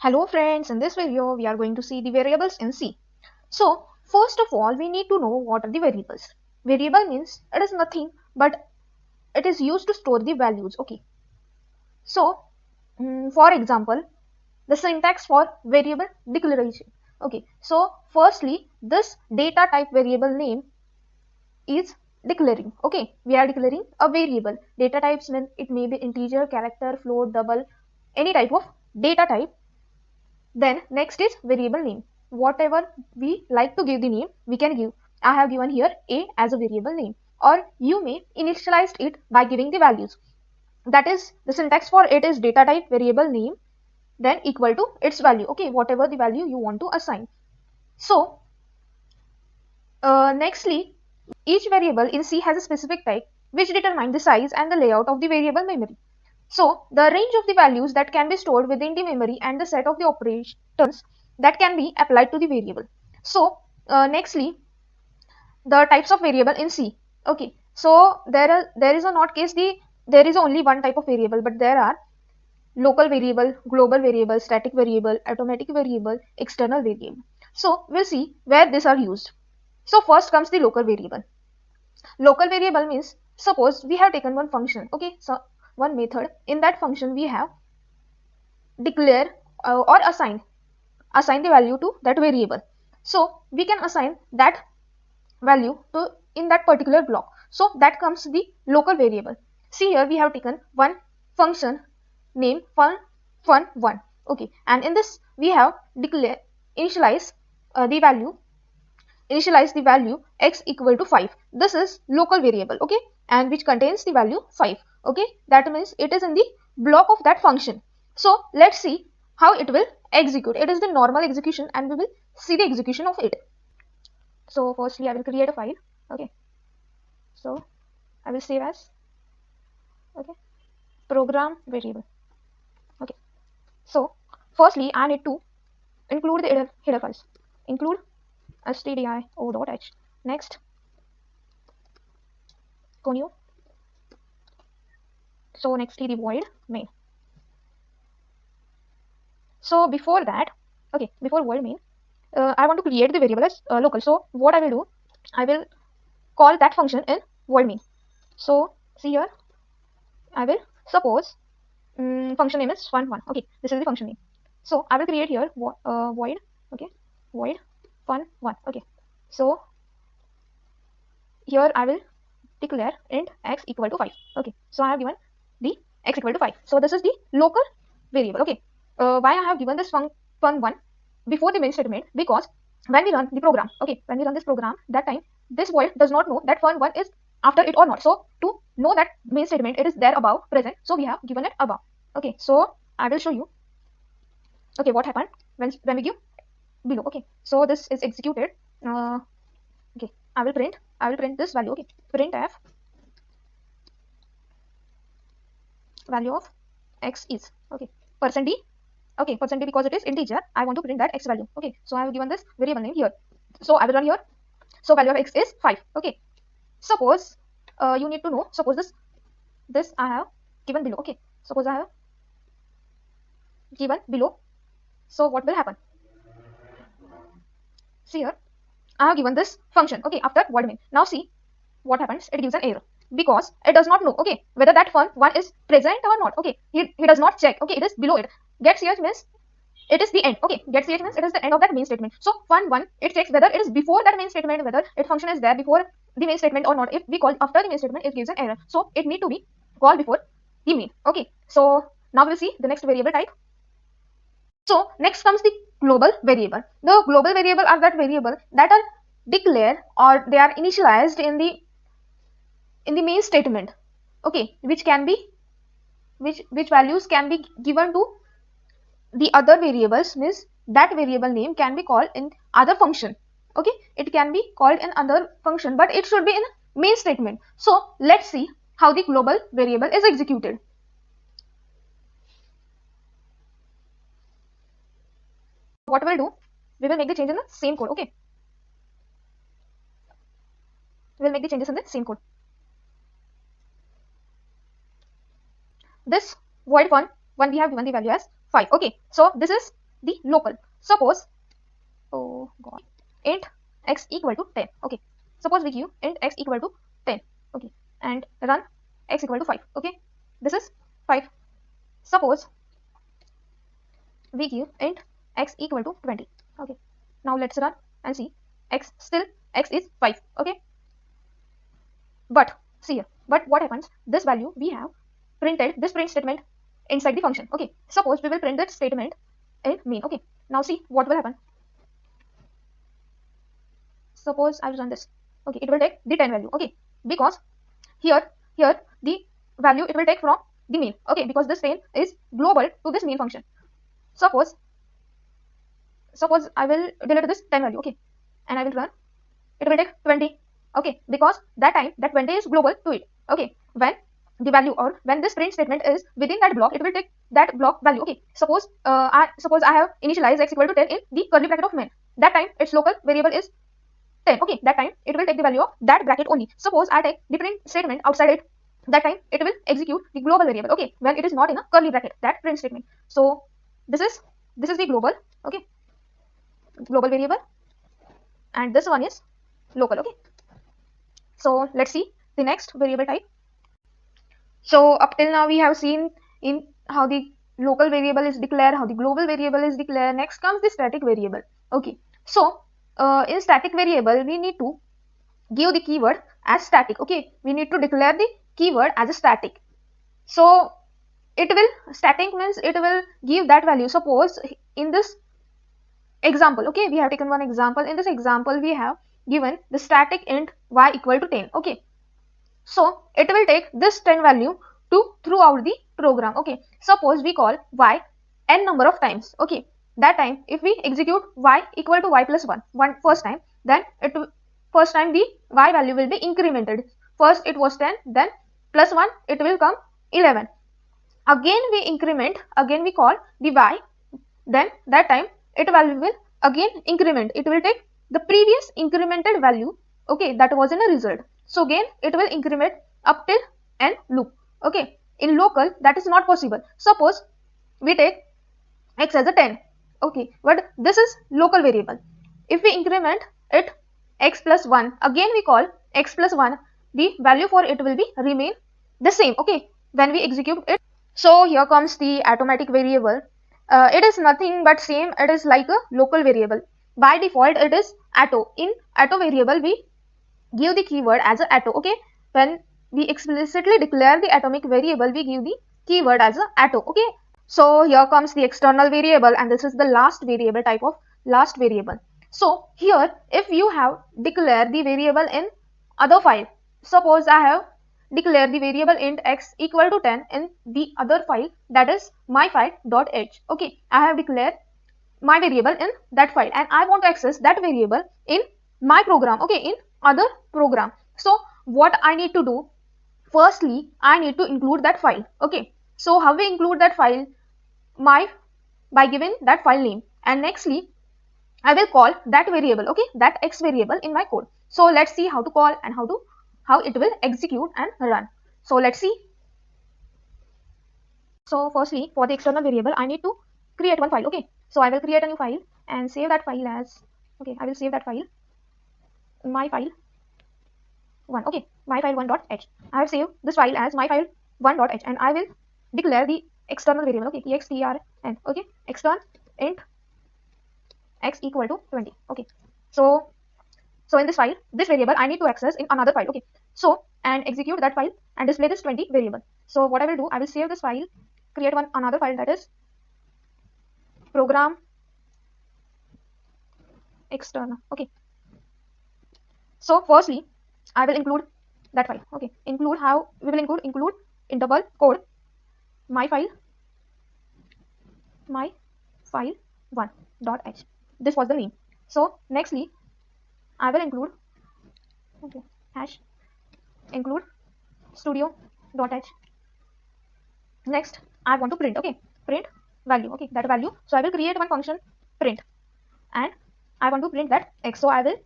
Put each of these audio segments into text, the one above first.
Hello friends, in this video we are going to see the variables in C. So first of all we need to know what are the variables. Variable means it is nothing but it is used to store the values. Okay. So for example the syntax for variable declaration. Okay. So firstly this data type variable name is declaring. Okay. We are declaring a variable. Data types mean it may be integer, character, float, double, any type of data type. Then next is variable name. Whatever we like to give the name, we can give. I have given here A as a variable name, or you may initialize it by giving the values. That is, the syntax for it is data type variable name, then equal to its value. Okay, whatever the value you want to assign. So, nextly, each variable in C has a specific type which determine the size and the layout of the variable memory. So, the range of the values that can be stored within the memory and the set of the operations that can be applied to the variable. So, nextly, the types of variable in C. Okay, so there is a not case there is only one type of variable, but there are local variable, global variable, static variable, automatic variable, external variable. So, we'll see where these are used. So, first comes the local variable. Local variable means suppose we have taken one function. Okay, so one method. In that function we have declare or assign the value to that variable. So we can assign that value to in that particular block. So that comes the local variable. See here we have taken one function named fun1. Okay, and in this we have declare initialize the value x equal to 5. This is local variable, okay, and which contains the value 5. Okay, that means it is in the block of that function. So let's see how it will execute. It is the normal execution and we will see the execution of it. So firstly I will create a file. Okay, so I will save as program variable. Okay, so firstly I need to include the header files. Include stdio.h. Next, connew. So nextly the void main. So before that, okay, before void main, I want to create the variable as local. So what I will do, I will call that function in void main. So see here, I will suppose function name is fun1. Okay, this is the function name. So I will create here void, okay, void fun1. Okay, so here I will declare int x equal to 5. Okay, so I have given the x equal to 5. So this is the local variable. Okay, why I have given this fun1 before the main statement? Because when we run the program, okay, when we run this program, that time this void does not know that fun1 is after it or not. So to know that main statement, it is there above present, so we have given it above. Okay, so I will show you. Okay, what happened when we give below. Okay, so this is executed. Okay, I will print this value. Okay, printf value of x is, okay, %d. Okay, %d because it is integer. I want to print that x value. Okay, so I have given this variable name here. So I will run here. So value of x is 5. Okay, suppose you need to know. Suppose this I have given below. Okay, suppose I have given below. So what will happen? See here, I have given this function. Okay, after void main. Now see what happens. It gives an error because it does not know, okay, whether that fun1 is present or not. Okay, he does not check. Okay, it is below it. Get ch means it is the end. Okay, get ch means it is the end of that main statement. So fun1, it checks whether it is before that main statement, whether its function is there before the main statement or not. If we call after the main statement, it gives an error. So it need to be called before the main. Okay, so now we'll see the next variable type. So next comes the global variable. The global variable are that variable that are declared or they are initialized in the main statement. Okay, which can be which values can be given to the other variables, means that variable name can be called in other function. Okay, it can be called in other function, but it should be in main statement. So let's see how the global variable is executed. What we'll do, we will make the change in the same code. Okay, we'll make the changes in the same code. This void fun1 we have given the value as 5. Okay, so this is the local. Suppose, oh god, int x equal to 10. Okay, suppose we give int x equal to 10. Okay, and run x equal to 5. Okay, this is 5. Suppose we give int x equal to 20. Okay, now let's run and see. X is 5. Okay, but see here, but what happens, this value we have printed this print statement inside the function. Okay, suppose we will print that statement in main. Okay, now see what will happen. Suppose I will run this. Okay, it will take the 10 value. Okay, because here the value it will take from the main. Okay, because this 10 is global to this main function. Suppose I will delete this 10 value. Okay, and I will run. It will take 20. Okay, because that time that 20 is global to it. Okay, when the value or when this print statement is within that block, it will take that block value. Okay, suppose I have initialized x equal to 10 in the curly bracket of main. That time its local variable is 10. Okay, that time it will take the value of that bracket only. Suppose I take the print statement outside it, that time it will execute the global variable. Okay, when it is not in a curly bracket, that print statement. So this is the global. Okay, global variable, and this one is local. Okay, so let's see the next variable type. So up till now we have seen in how the local variable is declared, how the global variable is declared. Next comes the static variable. Okay, so in static variable we need to give the keyword as static. Okay, we need to declare the keyword as a static. So static means it will give that value. Suppose in this example, okay, we have taken one example. In this example we have given the static int y equal to 10. Okay, so it will take this 10 value throughout the program. Okay, suppose we call y n number of times. Okay, that time if we execute y equal to y plus 1 first time, then first time the y value will be incremented. First it was 10, then plus 1 it will come 11. Again we increment, again we call the y, then that time it value will again increment. It will take the previous incremented value, okay, that was in a result. So again it will increment up till n loop. Okay, in local that is not possible. Suppose we take x as a 10. Okay, but this is local variable. If we increment it x plus 1, again we call x plus 1, the value for it will be remain the same. Okay, when we execute it. So here comes the automatic variable. It is nothing but same. It is like a local variable. By default it is atto. In atto variable we give the keyword as a atto. Okay, when we explicitly declare the atomic variable, we give the keyword as a atto. Okay, so here comes the external variable, and this is the last variable type of last variable. So here if you have declared the variable in other file, suppose I have declared the variable int x equal to 10 in the other file, that is myfile.h. Okay, I have declared my variable in that file and I want to access that variable in my program. Okay, in other program. So what I need to do, firstly I need to include that file. Okay, so how we include that file? By giving that file name, and nextly I will call that variable, okay, that x variable in my code. So let's see how to call and how it will execute and run. So let's see. So firstly, for the external variable I need to create one file. Okay, so I will create a new file and save that file as, okay, I will save that file myfile1. okay, myfile1.h. I have saved this file as myfile1.h and I will declare the external variable, okay, extrn, okay, extern int x equal to 20. Okay, so in this file, this variable I need to access in another file. Okay, so and execute that file and display this 20 variable. So what I will do, I will save this file, create another file, that is program external. Okay, so firstly I will include that file. Okay, include, how we will include in double code myfile1.h. this was the name. So nextly I will include, okay, hash include studio.h. Next I want to print, okay, print value, okay, that value. So I will create one function print and I want to print that x. So I will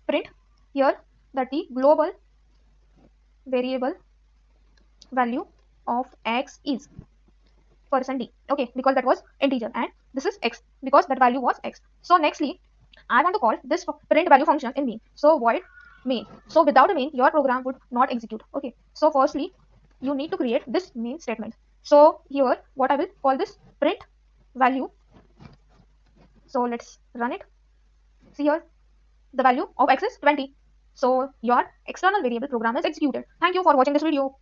print here that the global variable value of x is, percent d. Okay, because that was integer, and this is x because that value was x. So nextly, I want to call this print value function in main. So void main. So without a main, your program would not execute. Okay. So firstly, you need to create this main statement. So here, what I will call this print value. So let's run it. See here, the value of x is 20. So your external variable program is executed. Thank you for watching this video.